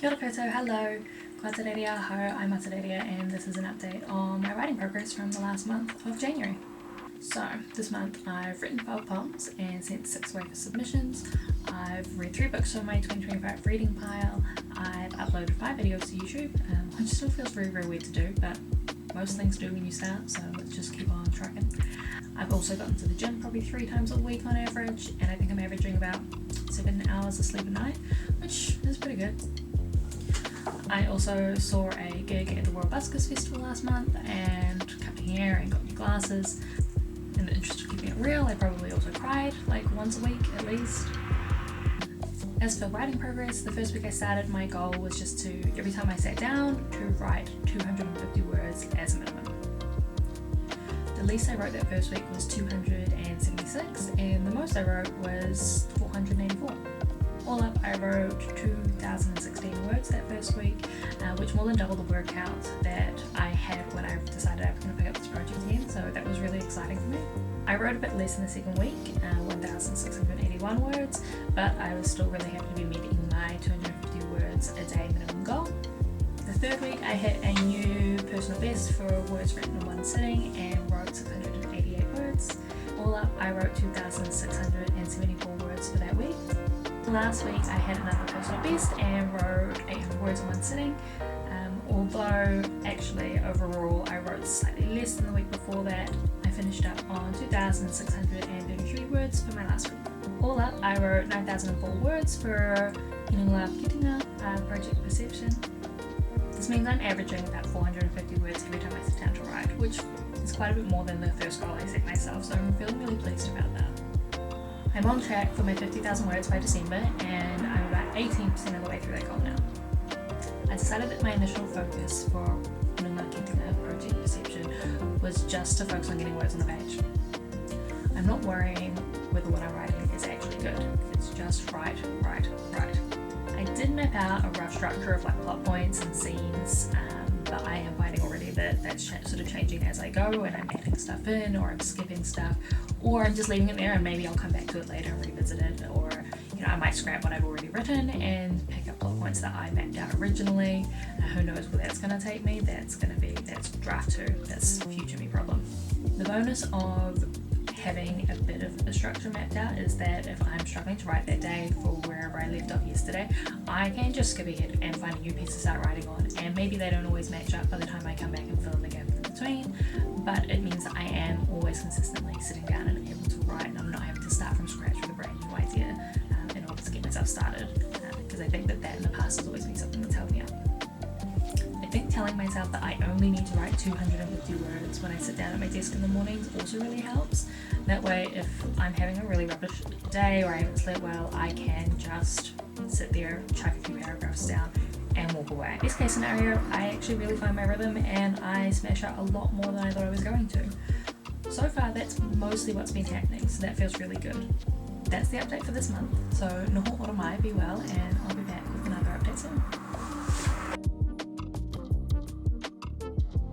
Kia ora koutou, hello, aotearoa, I'm aotearoa, and this is an update on my writing progress from the last month of January. So this month I've written 12 poems and sent 6 away for submissions. I've read 3 books from my 2025 reading pile. I've uploaded 5 videos to YouTube, which still feels very weird to do, but most things do when you start, so let's just keep on trucking. I've also gotten to the gym probably 3 times a week on average, and I think I'm averaging about 7 hours of sleep a night, which is pretty good. I also saw a gig at the World Buskers Festival last month and cut my hair and got new glasses. In the interest of keeping it real, I probably also cried like once a week at least. As for writing progress, the first week I started, my goal was just to, every time I sat down, to write 250 words as a minimum. The least I wrote that first week was 276, and the most I wrote was 484. All up, I wrote 2,016 words that first week, which more than doubled the word count that I had when I decided I was going to pick up this project again, so that was really exciting for me. I wrote a bit less in the second week, 1,681 words, but I was still really happy to be meeting my 250 words a day minimum goal. The third week, I hit a new personal best for words written in one sitting and wrote 688 words. All up, I wrote 2,674 words for that week. Last week I had another personal best and wrote 800 words in one sitting, although actually overall I wrote slightly less than the week before that. I finished up on 2,633 words for my last week. All up, I wrote 9,004 words for Project Perception. This means I'm averaging about 450 words every time I sit down to write, which is quite a bit more than the first goal I set myself, so I'm feeling really pleased about that. I'm on track for my 50,000 words by December, and I'm about 18% of the way through that goal now. I decided that my initial focus for Project Perception was just to focus on getting words on the page. I'm not worrying whether what I'm writing is actually good. It's just write. I did map out a rough structure of like plot points and scenes, but I am finding already that that's sort of changing as I go, and I'm adding stuff in, or I'm skipping stuff, or I'm just leaving it there and maybe I'll come back to it later and revisit it, or I might scrap what I've already written and pick up plot points that I mapped out originally. Who knows where that's going to take me? That's draft 2. That's future me problem. The bonus of having a bit of a structure mapped out is that if I'm struggling to write that day for wherever I left off yesterday, I can just skip ahead and find a new piece to start writing on, and maybe they don't always match up by the time I come back and fill in the gap in between, but it means that I am always consistently sitting down and able to write, and I'm not having to start from scratch with a brand new idea in order to get myself started, because I think that in the past has always been something that's held me up. I think telling myself that I only need to write 250 words when I sit down at my desk in the mornings also really helps. That way, if I'm having a really rubbish day or I haven't slept well, I can just sit there, chuck a few paragraphs down and walk away. Best case scenario, I actually really find my rhythm and I smash out a lot more than I thought I was going to. So far, that's mostly what's been happening, so that feels really good. That's the update for this month. So noho ora mai, be well, and I'll be back with another update soon.